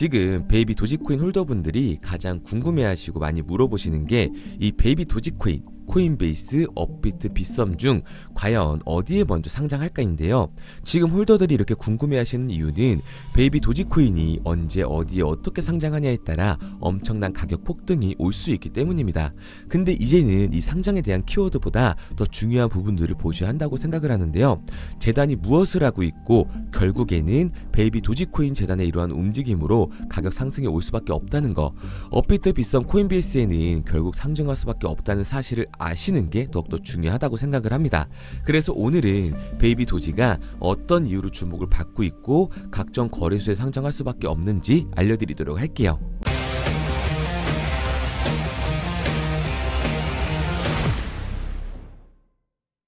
지금 베이비 도지코인 홀더분들이 가장 궁금해하시고 많이 물어보시는 게 이 베이비 도지코인, 코인베이스, 업비트, 빗썸 중 과연 어디에 먼저 상장할까인데요. 지금 홀더들이 이렇게 궁금해하시는 이유는 베이비 도지코인이 언제 어디에 어떻게 상장하냐에 따라 엄청난 가격 폭등이 올 수 있기 때문입니다. 근데 이제는 이 상장에 대한 키워드보다 더 중요한 부분들을 보셔야 한다고 생각을 하는데요. 재단이 무엇을 하고 있고 결국에는 베이비 도지코인 재단의 이러한 움직임으로 가격 상승이 올 수밖에 없다는 거, 업비트, 빗썸, 코인베이스에는 결국 상장할 수밖에 없다는 사실을 아시는 게 더욱더 중요하다고 생각을 합니다. 그래서 오늘은 베이비 도지가 어떤 이유로 주목을 받고 있고 각종 거래소에 상장할 수밖에 없는지 알려드리도록 할게요.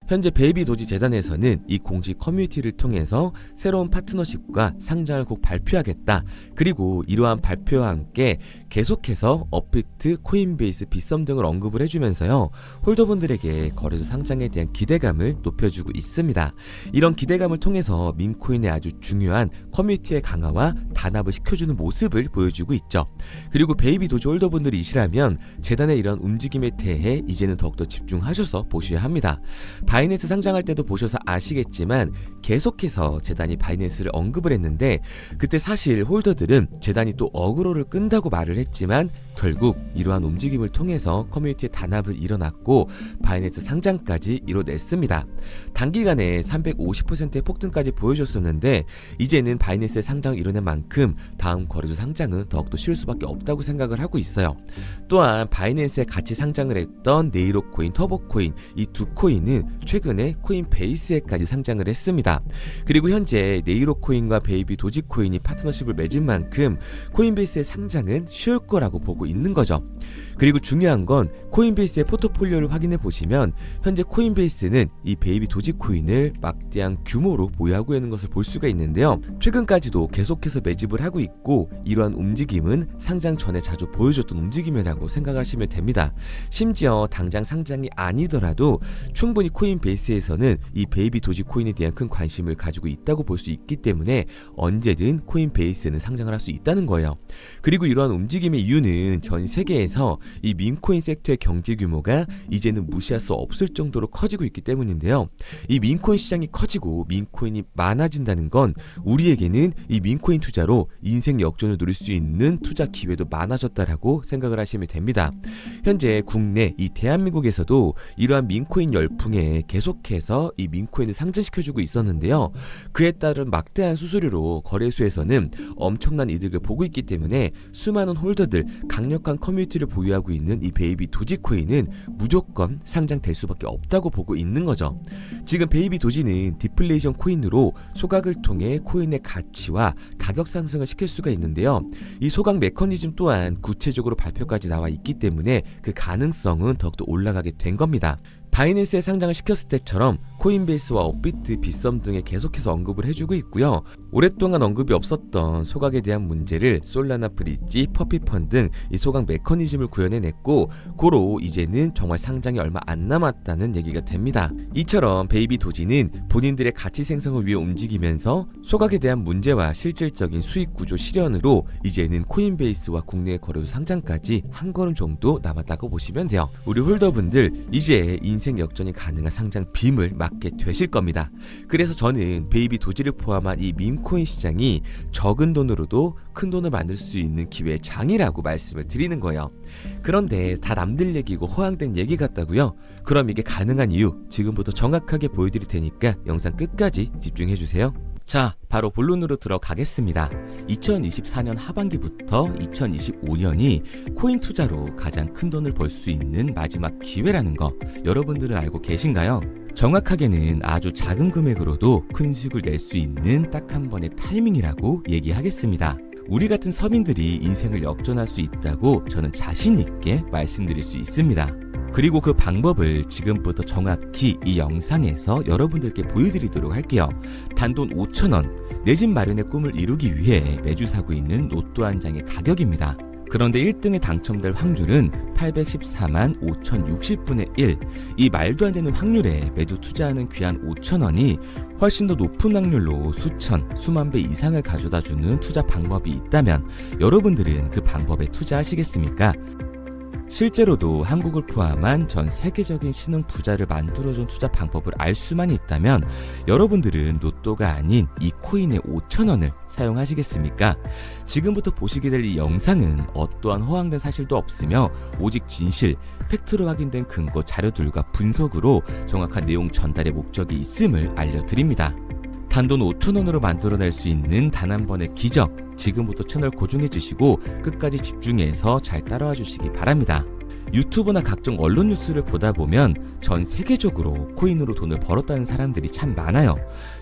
현재 베이비 도지 재단에서는 이 공식 커뮤니티를 통해서 새로운 파트너십과 상장을 곧 발표하겠다. 그리고 이러한 발표와 함께 계속해서 업비트, 코인베이스, 빗썸 등을 언급을 해주면서요. 홀더분들에게 거래소 상장에 대한 기대감을 높여주고 있습니다. 이런 기대감을 통해서 민코인의 아주 중요한 커뮤니티의 강화와 단합을 시켜주는 모습을 보여주고 있죠. 그리고 베이비 도지 홀더분들이시라면 재단의 이런 움직임에 대해 이제는 더욱더 집중하셔서 보셔야 합니다. 바이낸스 상장할 때도 보셔서 아시겠지만 계속해서 재단이 바이낸스를 언급을 했는데 그때 사실 홀더들은 재단이 또 어그로를 끈다고 말을 했지만 결국 이러한 움직임을 통해서 커뮤니티의 단합을 일어났고 바이낸스 상장까지 이뤄냈습니다. 단기간에 350%의 폭등까지 보여줬었는데 이제는 바이낸스의 상장을 이뤄낸 만큼 다음 거래소 상장은 더욱더 쉬울 수밖에 없다고 생각을 하고 있어요. 또한 바이낸스에 같이 상장을 했던 네이로코인, 터보코인 이 두 코인은 최근에 코인베이스에까지 상장을 했습니다. 그리고 현재 네이로코인과 베이비 도지코인이 파트너십을 맺은 만큼 코인베이스의 상장은 쉬울 거라고 보고 있는 거죠. 그리고 중요한 건 코인베이스의 포트폴리오를 확인해 보시면 현재 코인베이스는 이 베이비 도지코인을 막대한 규모로 보유하고 있는 것을 볼 수가 있는데요. 최근까지도 계속해서 매집을 하고 있고 이러한 움직임은 상장 전에 자주 보여줬던 움직임이라고 생각하시면 됩니다. 심지어 당장 상장이 아니더라도 충분히 코인베이스에서는 이 베이비 도지코인에 대한 큰 관심을 가지고 있다고 볼 수 있기 때문에 언제든 코인베이스는 상장을 할 수 있다는 거예요. 그리고 이러한 움직임의 이유는 전 세계에서 이 밈코인 섹터의 경제 규모가 이제는 무시할 수 없을 정도로 커지고 있기 때문인데요. 이 밈코인 시장이 커지고 밈코인이 많아진다는 건 우리에게는 이 밈코인 투자로 인생 역전을 누릴 수 있는 투자 기회도 많아졌다라고 생각을 하시면 됩니다. 현재 국내 이 대한민국에서도 이러한 밈코인 열풍에 계속해서 이 밈코인을 상장시켜주고 있었는데요. 그에 따른 막대한 수수료로 거래소에서는 엄청난 이득을 보고 있기 때문에 수많은 홀더들, 강력한 커뮤니티를 보유하고 있는 이 베이비 도지코인은 무조건 상장될 수밖에 없다고 보고 있는 거죠. 지금 베이비 도지는 디플레이션 코인으로 소각을 통해 코인의 가치와 가격 상승을 시킬 수가 있는데요. 이 소각 메커니즘 또한 구체적으로 발표까지 나와 있기 때문에 그 가능성은 더욱더 올라가게 된 겁니다. 바이낸스에 상장을 시켰을 때처럼 코인베이스와 업비트, 빗썸 등에 계속해서 언급을 해주고 있고요. 오랫동안 언급이 없었던 소각에 대한 문제를 솔라나 브릿지, 퍼피펀 등 이 소각 메커니즘을 구현해냈고 고로 이제는 정말 상장이 얼마 안 남았다는 얘기가 됩니다. 이처럼 베이비 도지는 본인들의 가치 생성을 위해 움직이면서 소각에 대한 문제와 실질적인 수익 구조 실현으로 이제는 코인베이스와 국내 거래소 상장까지 한 걸음 정도 남았다고 보시면 돼요. 우리 홀더분들 이제 인생 역전이 가능한 상장 빔을 맞게 되실 겁니다. 그래서 저는 베이비 도지를 포함한 이 밈코인 시장이 적은 돈으로도 큰 돈을 만들 수 있는 기회의 장이라고 말씀을 드리는 거예요. 그런데 다 남들 얘기고 허황된 얘기 같다고요? 그럼 이게 가능한 이유 지금부터 정확하게 보여드릴 테니까 영상 끝까지 집중해주세요. 자, 바로 본론으로 들어가겠습니다. 2024년 하반기부터 2025년이 코인 투자로 가장 큰 돈을 벌 수 있는 마지막 기회라는 거 여러분들은 알고 계신가요? 정확하게는 아주 작은 금액으로도 큰 수익을 낼 수 있는 딱 한 번의 타이밍이라고 얘기하겠습니다. 우리 같은 서민들이 인생을 역전할 수 있다고 저는 자신 있게 말씀드릴 수 있습니다. 그리고 그 방법을 지금부터 정확히 이 영상에서 여러분들께 보여드리도록 할게요. 단돈 5,000원, 내 집 마련의 꿈을 이루기 위해 매주 사고 있는 로또 한 장의 가격입니다. 그런데 1등에 당첨될 확률은 814만 5060분의 1. 이 말도 안 되는 확률에 매주 투자하는 귀한 5,000원이 훨씬 더 높은 확률로 수천, 수만 배 이상을 가져다주는 투자 방법이 있다면 여러분들은 그 방법에 투자하시겠습니까? 실제로도 한국을 포함한 전 세계적인 신흥 부자를 만들어준 투자 방법을 알 수만 있다면 여러분들은 로또가 아닌 이 코인의 5,000원을 사용하시겠습니까? 지금부터 보시게 될 이 영상은 어떠한 허황된 사실도 없으며 오직 진실, 팩트로 확인된 근거 자료들과 분석으로 정확한 내용 전달의 목적이 있음을 알려드립니다. 단돈 5,000원으로 만들어낼 수 있는 단 한 번의 기적, 지금부터 채널 고정해주시고 끝까지 집중해서 잘 따라와 주시기 바랍니다. 유튜브나 각종 언론 뉴스를 보다 보면 전 세계적으로 코인으로 돈을 벌었다는 사람들이 참 많아요.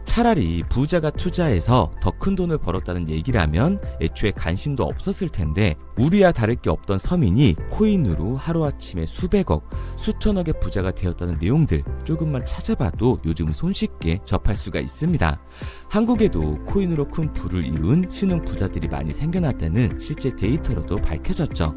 차라리 부자가 투자해서 더 큰 돈을 벌었다는 얘기라면 애초에 관심도 없었을 텐데 우리와 다를 게 없던 서민이 코인으로 하루아침에 수백억, 수천억의 부자가 되었다는 내용들 조금만 찾아봐도 요즘 손쉽게 접할 수가 있습니다. 한국에도 코인으로 큰 부를 이룬 신흥 부자들이 많이 생겨났다는 실제 데이터로도 밝혀졌죠.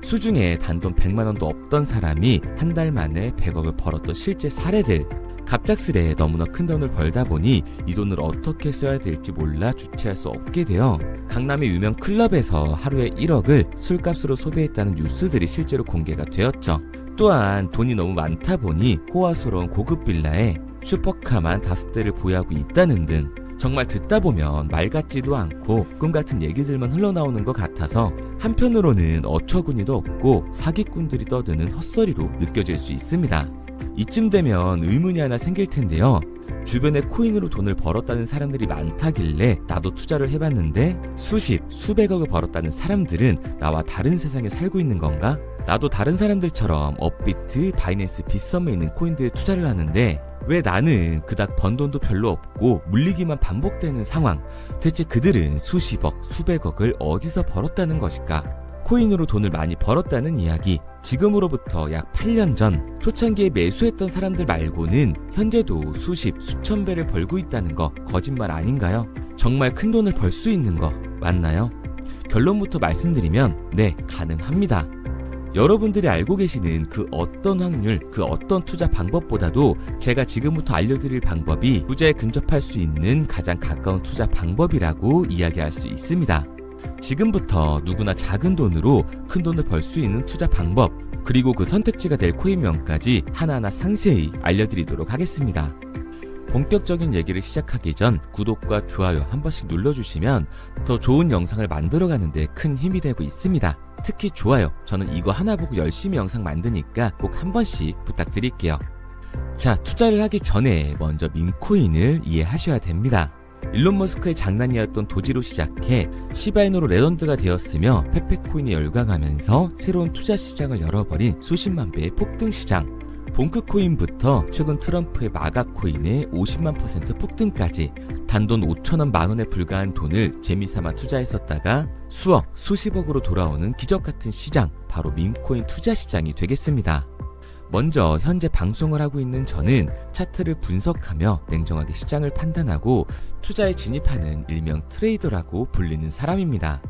수중에 단돈 100만원도 없던 사람이 한 달 만에 100억을 벌었던 실제 사례들. 갑작스레 너무나 큰 돈을 벌다 보니 이 돈을 어떻게 써야 될지 몰라 주체할 수 없게 되어 강남의 유명 클럽에서 하루에 1억을 술값으로 소비했다는 뉴스들이 실제로 공개가 되었죠. 또한 돈이 너무 많다 보니 호화스러운 고급 빌라에 슈퍼카만 5대를 보유하고 있다는 등 정말 듣다 보면 말 같지도 않고 꿈 같은 얘기들만 흘러나오는 것 같아서 한편으로는 어처구니도 없고 사기꾼들이 떠드는 헛소리로 느껴질 수 있습니다. 이쯤 되면 의문이 하나 생길 텐데요. 주변에 코인으로 돈을 벌었다는 사람들이 많다길래 나도 투자를 해봤는데 수십, 수백억을 벌었다는 사람들은 나와 다른 세상에 살고 있는 건가? 나도 다른 사람들처럼 업비트, 바이낸스, 빗썸에 있는 코인들에 투자를 하는데 왜 나는 그닥 번 돈도 별로 없고 물리기만 반복되는 상황? 대체 그들은 수십억, 수백억을 어디서 벌었다는 것일까? 코인으로 돈을 많이 벌었다는 이야기, 지금으로부터 약 8년 전 초창기에 매수했던 사람들 말고는 현재도 수십, 수천 배를 벌고 있다는 거 거짓말 아닌가요? 정말 큰 돈을 벌 수 있는 거 맞나요? 결론부터 말씀드리면 네, 가능합니다. 여러분들이 알고 계시는 그 어떤 확률, 그 어떤 투자 방법보다도 제가 지금부터 알려드릴 방법이 부자에 근접할 수 있는 가장 가까운 투자 방법이라고 이야기할 수 있습니다. 지금부터 누구나 작은 돈으로 큰 돈을 벌 수 있는 투자 방법, 그리고 그 선택지가 될 코인명까지 하나하나 상세히 알려드리도록 하겠습니다. 본격적인 얘기를 시작하기 전 구독과 좋아요 한 번씩 눌러주시면 더 좋은 영상을 만들어가는 데 큰 힘이 되고 있습니다. 특히 좋아요, 저는 이거 하나 보고 열심히 영상 만드니까 꼭 한 번씩 부탁드릴게요. 자, 투자를 하기 전에 먼저 민코인을 이해하셔야 됩니다. 일론 머스크의 장난이었던 도지로 시작해 시바이누로 레전드가 되었으며 페페코인에 열광하면서 새로운 투자 시장을 열어버린 수십만 배의 폭등 시장. 봉크코인부터 최근 트럼프의 마가코인의 50만% 폭등까지 단돈 5천원 만원에 불과한 돈을 재미삼아 투자했었다가 수억, 수십억으로 돌아오는 기적같은 시장, 바로 밈코인 투자 시장이 되겠습니다. 먼저 현재 방송을 하고 있는 저는 차트를 분석하며 냉정하게 시장을 판단하고 투자에 진입하는 일명 트레이더라고 불리는 사람입니다.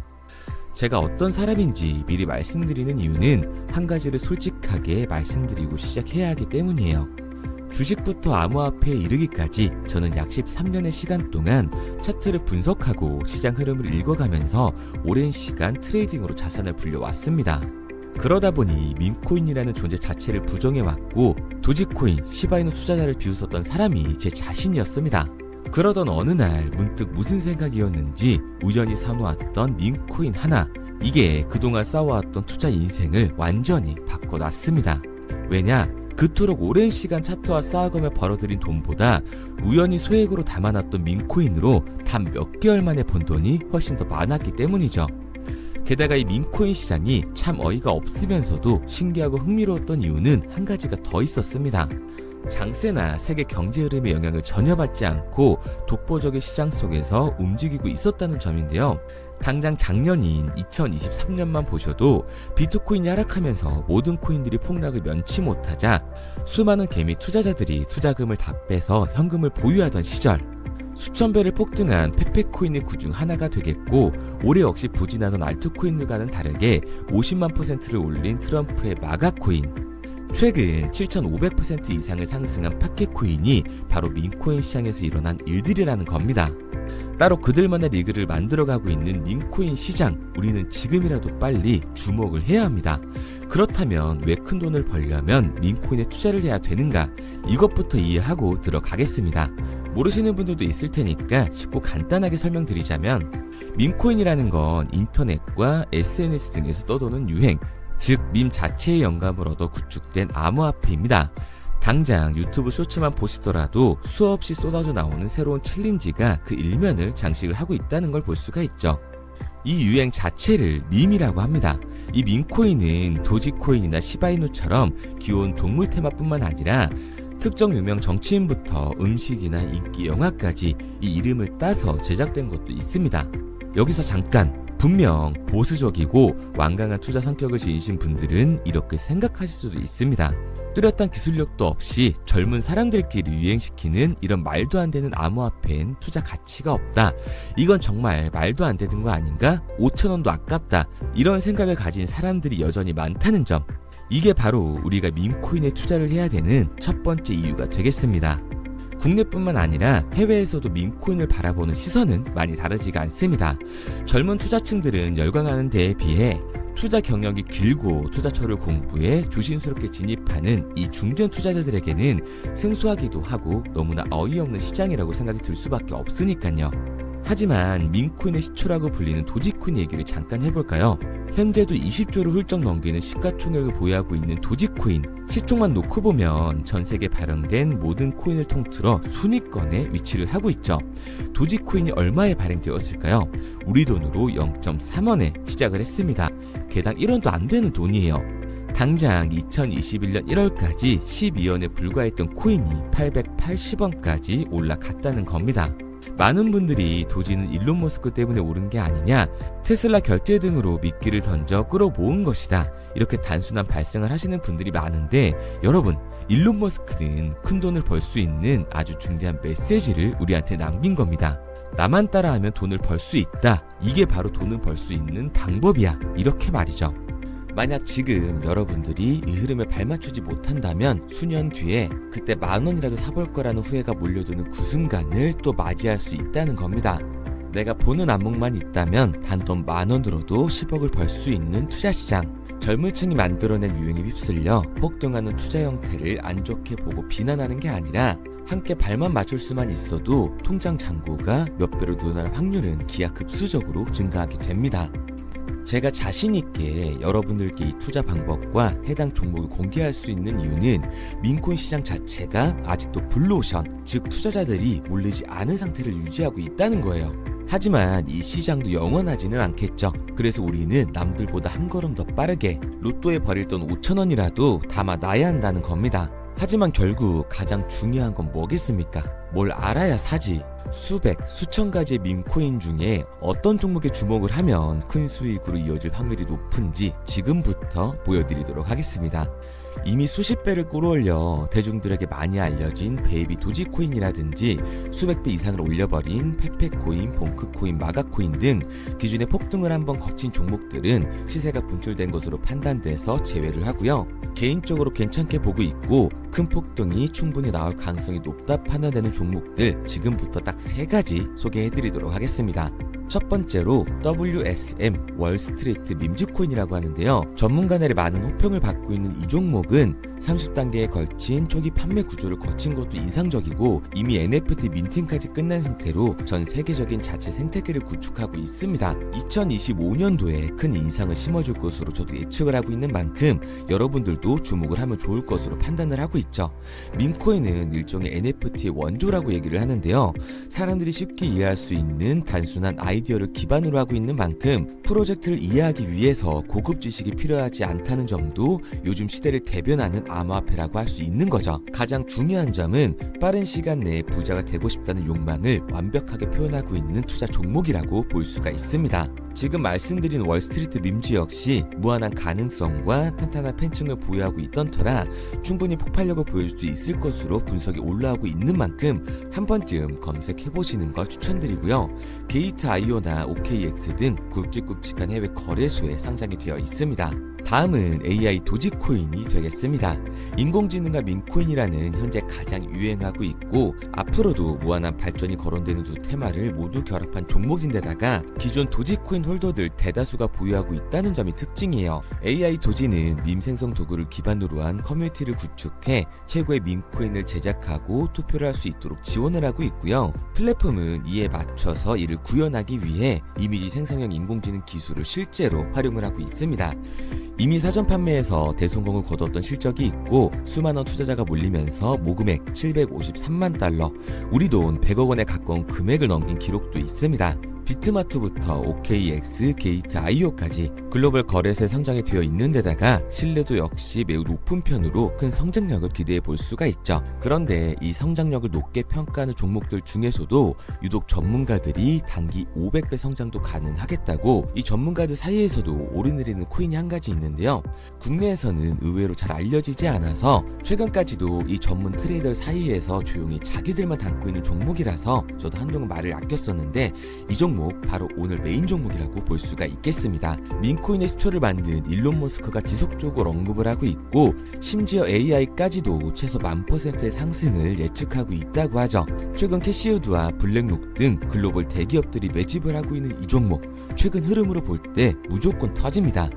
제가 어떤 사람인지 미리 말씀드리는 이유는 한 가지를 솔직하게 말씀드리고 시작해야 하기 때문이에요. 주식부터 암호화폐에 이르기까지 저는 약 13년의 시간 동안 차트를 분석하고 시장 흐름을 읽어가면서 오랜 시간 트레이딩으로 자산을 불려왔습니다. 그러다 보니 밈코인이라는 존재 자체를 부정해왔고 도지코인, 시바이누 투자자를 비웃었던 사람이 제 자신이었습니다. 그러던 어느 날 문득 무슨 생각이었는지 우연히 사놓았던 밈코인 하나, 이게 그동안 쌓아왔던 투자 인생을 완전히 바꿔놨습니다. 왜냐? 그토록 오랜 시간 차트와 쌓아가며 벌어들인 돈보다 우연히 소액으로 담아놨던 밈코인으로 단 몇 개월 만에 번 돈이 훨씬 더 많았기 때문이죠. 게다가 이 밈코인 시장이 참 어이가 없으면서도 신기하고 흥미로웠던 이유는 한 가지가 더 있었습니다. 장세나 세계 경제 흐름의 영향을 전혀 받지 않고 독보적인 시장 속에서 움직이고 있었다는 점인데요. 당장 작년인 2023년만 보셔도 비트코인이 하락하면서 모든 코인들이 폭락을 면치 못하자 수많은 개미 투자자들이 투자금을 다 빼서 현금을 보유하던 시절, 수천 배를 폭등한 페페코인의 구중 하나가 되겠고, 올해 역시 부진하던 알트코인들과는 다르게 50만 %를 올린 트럼프의 마가코인, 최근 7,500% 이상을 상승한 파켓코인이 바로 민코인 시장에서 일어난 일들이라는 겁니다. 따로 그들만의 리그를 만들어가고 있는 민코인 시장, 우리는 지금이라도 빨리 주목을 해야 합니다. 그렇다면 왜 큰 돈을 벌려면 민코인에 투자를 해야 되는가? 이것부터 이해하고 들어가겠습니다. 모르시는 분들도 있을 테니까 쉽고 간단하게 설명드리자면, 민코인이라는 건 인터넷과 SNS 등에서 떠도는 유행, 즉 밈 자체의 영감을 얻어 구축된 암호화폐입니다. 당장 유튜브 쇼츠만 보시더라도 수없이 쏟아져 나오는 새로운 챌린지가 그 일면을 장식을 하고 있다는 걸 볼 수가 있죠. 이 유행 자체를 밈이라고 합니다. 이 밈코인은 도지코인이나 시바이누처럼 귀여운 동물 테마뿐만 아니라 특정 유명 정치인부터 음식이나 인기 영화까지 이 이름을 따서 제작된 것도 있습니다. 여기서 잠깐, 분명 보수적이고 완강한 투자 성격을 지니신 분들은 이렇게 생각하실 수도 있습니다. 뚜렷한 기술력도 없이 젊은 사람들끼리 유행시키는 이런 말도 안 되는 암호화폐엔 투자 가치가 없다. 이건 정말 말도 안 되는 거 아닌가? 5,000원도 아깝다. 이런 생각을 가진 사람들이 여전히 많다는 점. 이게 바로 우리가 밈코인에 투자를 해야 되는 첫 번째 이유가 되겠습니다. 국내뿐만 아니라 해외에서도 밈코인을 바라보는 시선은 많이 다르지가 않습니다. 젊은 투자층들은 열광하는 데에 비해 투자 경력이 길고 투자처를 공부해 조심스럽게 진입하는 이 중견 투자자들에게는 생소하기도 하고 너무나 어이없는 시장이라고 생각이 들 수밖에 없으니까요. 하지만 밈코인의 시초라고 불리는 도지코인 얘기를 잠깐 해볼까요? 현재도 20조를 훌쩍 넘기는 시가총액을 보유하고 있는 도지코인, 시총만 놓고 보면 전 세계 발행된 모든 코인을 통틀어 순위권에 위치를 하고 있죠. 도지코인이 얼마에 발행되었을까요? 우리 돈으로 0.3원에 시작을 했습니다. 개당 1원도 안 되는 돈이에요. 당장 2021년 1월까지 12원에 불과했던 코인이 880원까지 올라갔다는 겁니다. 많은 분들이 도지는 일론 머스크 때문에 오른 게 아니냐, 테슬라 결제 등으로 미끼를 던져 끌어모은 것이다, 이렇게 단순한 발생을 하시는 분들이 많은데, 여러분, 일론 머스크는 큰 돈을 벌 수 있는 아주 중대한 메시지를 우리한테 남긴 겁니다. 나만 따라하면 돈을 벌 수 있다, 이게 바로 돈을 벌 수 있는 방법이야, 이렇게 말이죠. 만약 지금 여러분들이 이 흐름에 발맞추지 못한다면 수년 뒤에 그때 10,000원이라도 사볼 거라는 후회가 몰려드는 그 순간을 또 맞이할 수 있다는 겁니다. 내가 보는 안목만 있다면 단돈 10,000원 들어도 10억을 벌 수 있는 투자시장, 젊은 층이 만들어낸 유행에 휩쓸려 폭등하는 투자 형태를 안 좋게 보고 비난하는 게 아니라 함께 발만 맞출 수만 있어도 통장 잔고가 몇 배로 늘어날 확률은 기하급수적으로 증가하게 됩니다. 제가 자신있게 여러분들께 이 투자 방법과 해당 종목을 공개할 수 있는 이유는 민코인 시장 자체가 아직도 블루오션, 즉 투자자들이 몰리지 않은 상태를 유지하고 있다는 거예요. 하지만 이 시장도 영원하지는 않겠죠. 그래서 우리는 남들보다 한 걸음 더 빠르게 로또에 버릴 돈 5,000원이라도 담아놔야 한다는 겁니다. 하지만 결국 가장 중요한 건 뭐겠습니까? 뭘 알아야 사지. 수백, 수천 가지의 밈코인 중에 어떤 종목에 주목을 하면 큰 수익으로 이어질 확률이 높은지 지금부터 보여드리도록 하겠습니다. 이미 수십 배를 끌어올려 대중들에게 많이 알려진 베이비 도지코인이라든지 수백 배 이상을 올려버린 페페코인, 봉크코인, 마가코인 등 기존에 폭등을 한번 거친 종목들은 시세가 분출된 것으로 판단돼서 제외를 하고요. 개인적으로 괜찮게 보고 있고 큰 폭등이 충분히 나올 가능성이 높다 판단되는 종목들 지금부터 딱 3가지 소개해드리도록 하겠습니다. 첫 번째로 WSM 월스트리트 밈즈코인이라고 하는데요. 전문가들의 많은 호평을 받고 있는 이 종목은 30단계에 걸친 초기 판매 구조를 거친 것도 인상적이고 이미 NFT 민팅까지 끝난 상태로 전 세계적인 자체 생태계를 구축하고 있습니다. 2025년도에 큰 인상을 심어줄 것으로 저도 예측을 하고 있는 만큼 여러분들도 주목을 하면 좋을 것으로 판단을 하고 있죠. 밈코인은 일종의 NFT의 원조라고 얘기를 하는데요. 사람들이 쉽게 이해할 수 있는 단순한 아이디어를 기반으로 하고 있는 만큼 프로젝트를 이해하기 위해서 고급 지식이 필요하지 않다는 점도 요즘 시대를 대변하는 암호화폐라고 할 수 있는 거죠. 가장 중요한 점은 빠른 시간 내에 부자가 되고 싶다는 욕망을 완벽하게 표현하고 있는 투자 종목이라고 볼 수가 있습니다. 지금 말씀드린 월스트리트 밈즈 역시 무한한 가능성과 탄탄한 팬층을 보유하고 있던 터라 충분히 폭발력을 보여줄 수 있을 것으로 분석이 올라오고 있는 만큼 한 번쯤 검색해보시는 걸 추천드리고요. 게이트.io나 OKX 등 굵직굵직한 해외 거래소에 상장이 되어 있습니다. 다음은 AI 도지코인이 되겠습니다. 인공지능과 민코인이라는 현재 가장 유행하고 있고 앞으로도 무한한 발전이 거론되는 두 테마를 모두 결합한 종목인데다가 기존 도지코인 홀더들 대다수가 보유하고 있다는 점이 특징이에요. AI 도지는 밈 생성 도구를 기반으로 한 커뮤니티를 구축해 최고의 밈코인을 제작하고 투표를 할 수 있도록 지원을 하고 있고요. 플랫폼은 이에 맞춰서 이를 구현하기 위해 이미지 생성형 인공지능 기술을 실제로 활용을 하고 있습니다. 이미 사전 판매에서 대성공을 거뒀던 실적이 있고 수만원 투자자가 몰리면서 모금액 753만 달러, 우리 돈 100억 원에 가까운 금액을 넘긴 기록도 있습니다. 비트마트부터 OKX, 게이트.io까지 글로벌 거래소에 상장이 되어 있는 데다가 신뢰도 역시 매우 높은 편으로 큰 성장력을 기대해 볼 수가 있죠. 그런데 이 성장력을 높게 평가하는 종목들 중에서도 유독 전문가들이 단기 500배 성장도 가능하겠다고 이 전문가들 사이에서도 오르내리는 코인이 한 가지 있는데요. 국내에서는 의외로 잘 알려지지 않아서 최근까지도 이 전문 트레이더 사이에서 조용히 자기들만 담고 있는 종목이라서 저도 한동안 말을 아꼈었는데 이 종목 바로 오늘 메인 종목이라고 볼 수가 있겠습니다. 민코인의 시초를 만든 일론 머스크가 지속적으로 언급을 하고 있고 심지어 AI까지도 최소 1000%의 상승을 예측하고 있다고 하죠. 최근 캐시우드와 블랙록 등 글로벌 대기업들이 매집을 하고 있는 이 종목, 최근 흐름으로 볼 때 무조건 터집니다.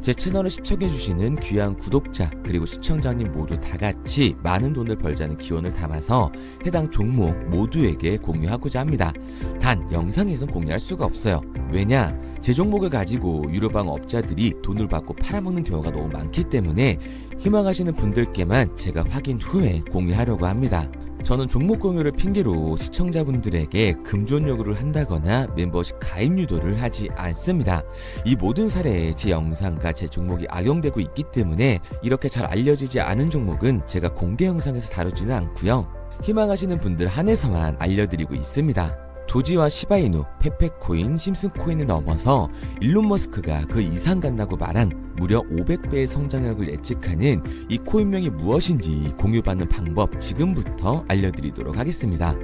제 채널을 시청해주시는 귀한 구독자 그리고 시청자님 모두 다같이 많은 돈을 벌자는 기원을 담아서 해당 종목 모두에게 공유하고자 합니다. 단 영상에선 공유할 수가 없어요. 왜냐? 제 종목을 가지고 유료방 업자들이 돈을 받고 팔아먹는 경우가 너무 많기 때문에 희망하시는 분들께만 제가 확인 후에 공유하려고 합니다. 저는 종목 공유를 핑계로 시청자분들에게 금전 요구를 한다거나 멤버십 가입 유도를 하지 않습니다. 이 모든 사례에 제 영상과 제 종목이 악용되고 있기 때문에 이렇게 잘 알려지지 않은 종목은 제가 공개 영상에서 다루지는 않고요. 희망하시는 분들 한해서만 알려드리고 있습니다. 도지와 시바이누, 페페코인, 심슨코인을 넘어서 일론 머스크가 그 이상 간다고 말한 무려 500배의 성장력을 예측하는 이 코인명이 무엇인지 공유받는 방법 지금부터 알려드리도록 하겠습니다.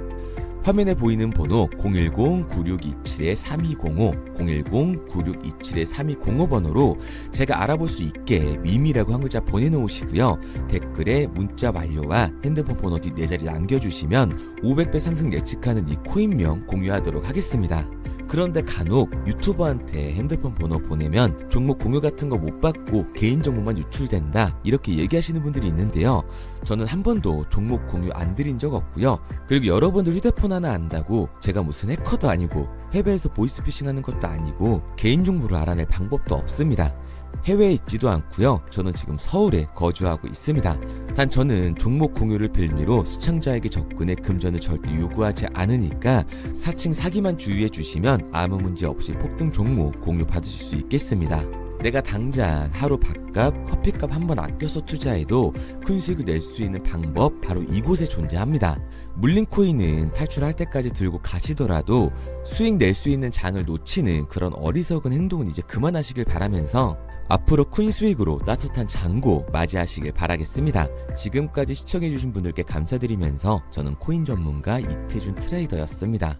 화면에 보이는 번호 010-9627-3205, 010-9627-3205 번호로 제가 알아볼 수 있게 밈이라고 한 글자 보내놓으시고요. 댓글에 문자 완료와 핸드폰 번호 뒷 4자리 남겨주시면 500배 상승 예측하는 이 코인명 공유하도록 하겠습니다. 그런데 간혹 유튜버한테 핸드폰 번호 보내면 종목 공유 같은 거 못 받고 개인 정보만 유출된다 이렇게 얘기하시는 분들이 있는데요. 저는 한 번도 종목 공유 안 드린 적 없고요. 그리고 여러분들 휴대폰 하나 안다고 제가 무슨 해커도 아니고 해외에서 보이스피싱 하는 것도 아니고 개인 정보를 알아낼 방법도 없습니다. 해외에 있지도 않고요. 저는 지금 서울에 거주하고 있습니다. 단 저는 종목 공유를 빌미로 시청자에게 접근의 금전을 절대 요구하지 않으니까 사칭 사기만 주의해 주시면 아무 문제 없이 폭등 종목 공유 받으실 수 있겠습니다. 내가 당장 하루 밥값, 커피값 한번 아껴서 투자해도 큰 수익을 낼 수 있는 방법 바로 이곳에 존재합니다. 물린 코인은 탈출할 때까지 들고 가시더라도 수익 낼 수 있는 장을 놓치는 그런 어리석은 행동은 이제 그만하시길 바라면서 앞으로 큰 수익으로 따뜻한 장고 맞이하시길 바라겠습니다. 지금까지 시청해주신 분들께 감사드리면서 저는 코인 전문가 이태준 트레이더였습니다.